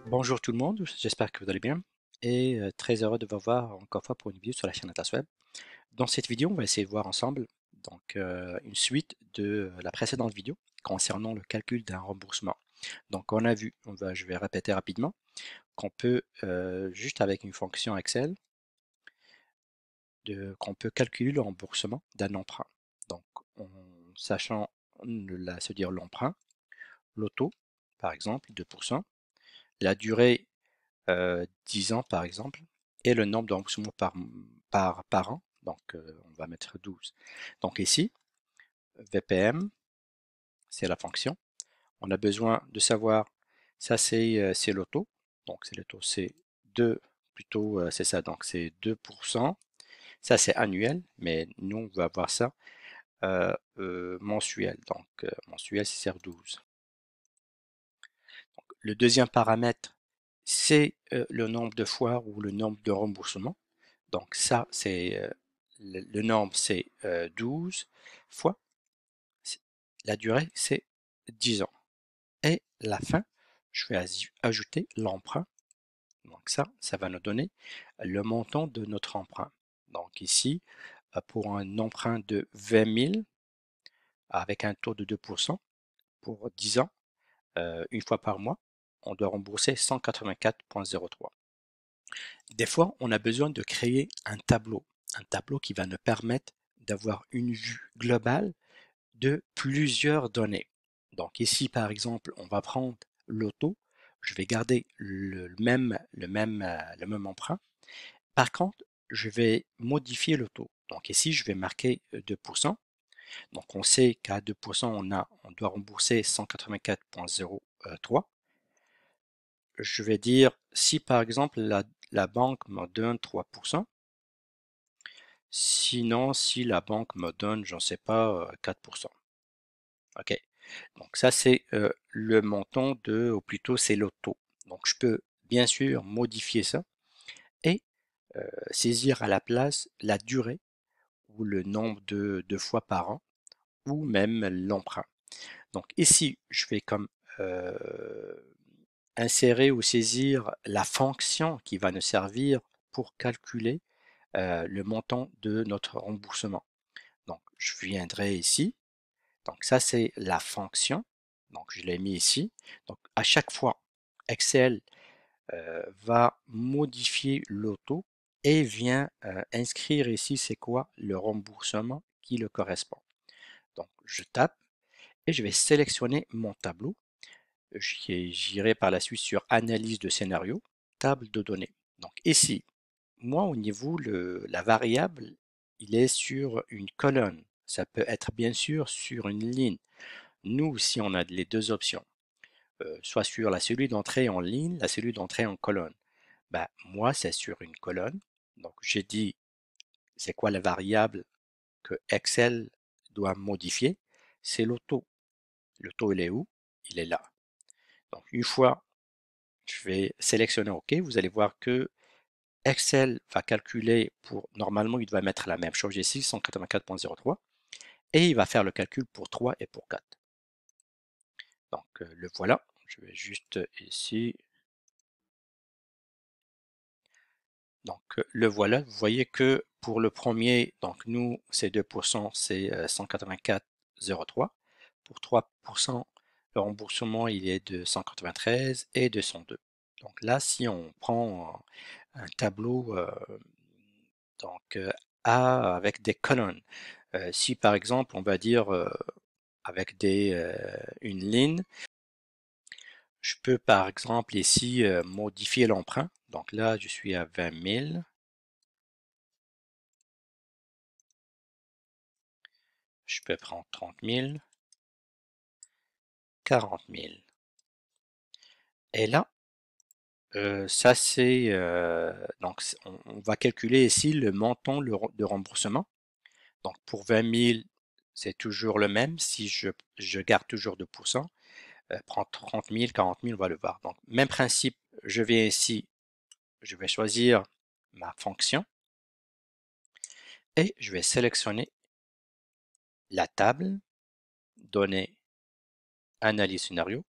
Bonjour tout le monde, j'espère que vous allez bien et très heureux de vous voir encore une fois pour une vidéo sur la chaîne Atlas Web. Dans cette vidéo, on va essayer de voir ensemble une suite de la précédente vidéo concernant le calcul d'un remboursement. Donc on a vu, je vais répéter rapidement, qu'on peut juste avec une fonction Excel, qu'on peut calculer le remboursement d'un emprunt. Donc en sachant se dire l'emprunt, le taux par exemple 2%, la durée 10 ans par exemple, et le nombre de remboursements par an, donc on va mettre 12. Donc ici, VPM, c'est la fonction. On a besoin de savoir, ça c'est le taux, donc c'est le taux, c'est 2, plutôt c'est ça, donc c'est 2%. Ça c'est annuel, mais nous on va avoir ça mensuel, donc mensuel c'est sur 12. Le deuxième paramètre, c'est le nombre de fois ou le nombre de remboursements. Donc ça, c'est le nombre, c'est 12 fois. La durée, c'est 10 ans. Et la fin, je vais ajouter l'emprunt. Donc ça va nous donner le montant de notre emprunt. Donc ici, pour un emprunt de 20 000 avec un taux de 2% pour 10 ans, une fois par mois, on doit rembourser 184,03. Des fois, on a besoin de créer un tableau qui va nous permettre d'avoir une vue globale de plusieurs données. Donc ici, par exemple, on va prendre l'auto, je vais garder le même emprunt. Par contre, je vais modifier le taux. Donc ici, je vais marquer 2%. Donc on sait qu'à 2%, on doit rembourser 184,03. Je vais dire, si par exemple la banque me donne 3%, sinon si la banque me donne, j'en sais pas, 4%. OK. Donc ça c'est le montant ou plutôt c'est le taux. Donc je peux bien sûr modifier ça et saisir à la place la durée ou le nombre de fois par an ou même l'emprunt. Donc ici, je vais comme euh, insérer ou saisir la fonction qui va nous servir pour calculer le montant de notre remboursement. Donc je viendrai ici. Donc ça c'est la fonction. Donc je l'ai mis ici. Donc à chaque fois, Excel va modifier le taux et vient inscrire ici c'est quoi le remboursement qui le correspond. Donc je tape et je vais sélectionner mon tableau. J'irai par la suite sur analyse de scénario, table de données. Donc ici, moi au niveau la variable, il est sur une colonne. Ça peut être bien sûr sur une ligne. Nous, si on a les deux options, soit sur la cellule d'entrée en ligne, la cellule d'entrée en colonne. Bah, moi, c'est sur une colonne. Donc, j'ai dit, c'est quoi la variable que Excel doit modifier? C'est le taux. Le taux, il est où? Il est là. Donc, une fois, je vais sélectionner OK. Vous allez voir que Excel va calculer normalement, il doit mettre la même chose ici, 184,03. Et il va faire le calcul pour 3 et pour 4. Donc, le voilà. Je vais juste ici. Donc, le voilà. Vous voyez que pour le premier, donc nous, c'est 2%, c'est 184,03. Pour 3%, le remboursement, il est de 193 et 202. Donc là, si on prend un tableau A avec des colonnes, si par exemple, on va dire avec une ligne, je peux par exemple ici modifier l'emprunt. Donc là, je suis à 20 000. Je peux prendre 30 000, 40 000. Et là, ça c'est donc on va calculer ici le montant de remboursement. Donc pour 20 000, c'est toujours le même. Si je garde toujours 2%, prendre 30 000, 40 000, on va le voir. Donc même principe, je viens ici, je vais choisir ma fonction et je vais sélectionner la table, donner analyse scénario.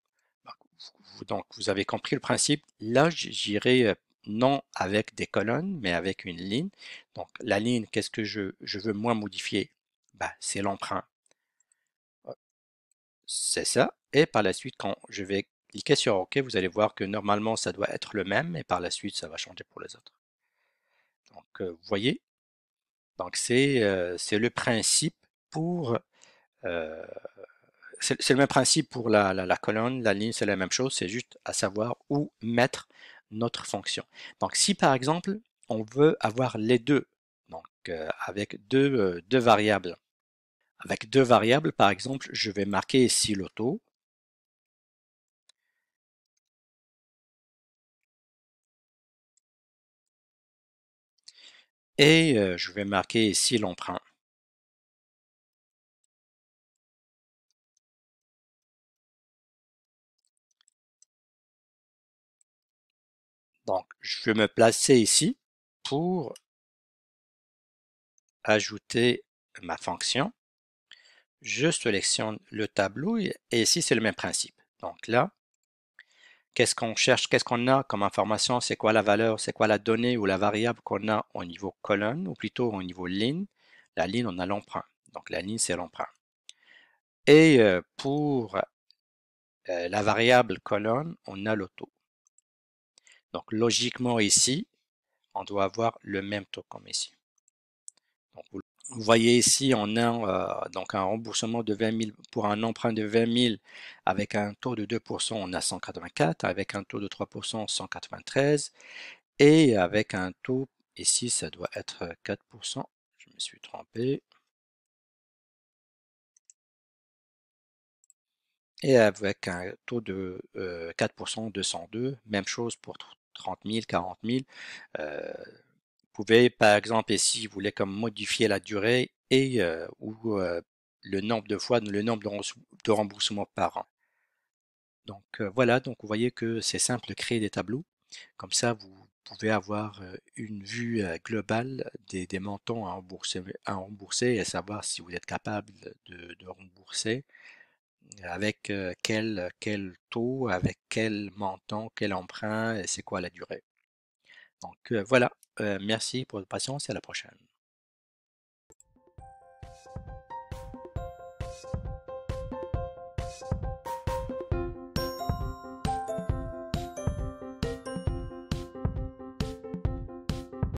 Donc, vous avez compris le principe. Là, j'irai non avec des colonnes, mais avec une ligne. Donc, la ligne, qu'est-ce que je veux moins modifier? Bah, c'est l'emprunt. C'est ça. Et par la suite, quand je vais cliquer sur OK, vous allez voir que normalement, ça doit être le même. Et par la suite, ça va changer pour les autres. Donc, vous voyez, donc c'est le principe pour euh, c'est le même principe pour la colonne, la ligne, c'est la même chose, c'est juste à savoir où mettre notre fonction. Donc si par exemple on veut avoir les deux, donc avec deux variables, avec deux variables par exemple, je vais marquer ici l'auto et je vais marquer ici l'emprunt. Donc je vais me placer ici pour ajouter ma fonction. Je sélectionne le tableau et ici c'est le même principe. Donc là, qu'est-ce qu'on cherche, qu'est-ce qu'on a comme information, c'est quoi la valeur, c'est quoi la donnée ou la variable qu'on a au niveau colonne ou plutôt au niveau ligne. La ligne, on a l'emprunt. Donc la ligne, c'est l'emprunt. Et pour la variable colonne, on a le taux. Donc logiquement ici, on doit avoir le même taux comme ici. Donc, vous voyez ici, on a donc un remboursement de 20 000 pour un emprunt de 20 000 avec un taux de 2%, on a 184, avec un taux de 3%, 193. Et avec un taux, ici, ça doit être 4%. Je me suis trompé. Et avec un taux de 4%, 202. Même chose pour 30 000, 40 000. Vous pouvez, par exemple, ici, vous voulez comme modifier la durée et ou le nombre de fois, le nombre de remboursements par an. Donc voilà, donc vous voyez que c'est simple de créer des tableaux. Comme ça, vous pouvez avoir une vue globale des montants à rembourser et savoir si vous êtes capable de rembourser avec quel taux, avec quel montant, quel emprunt et c'est quoi la durée. Donc voilà, merci pour votre patience et à la prochaine.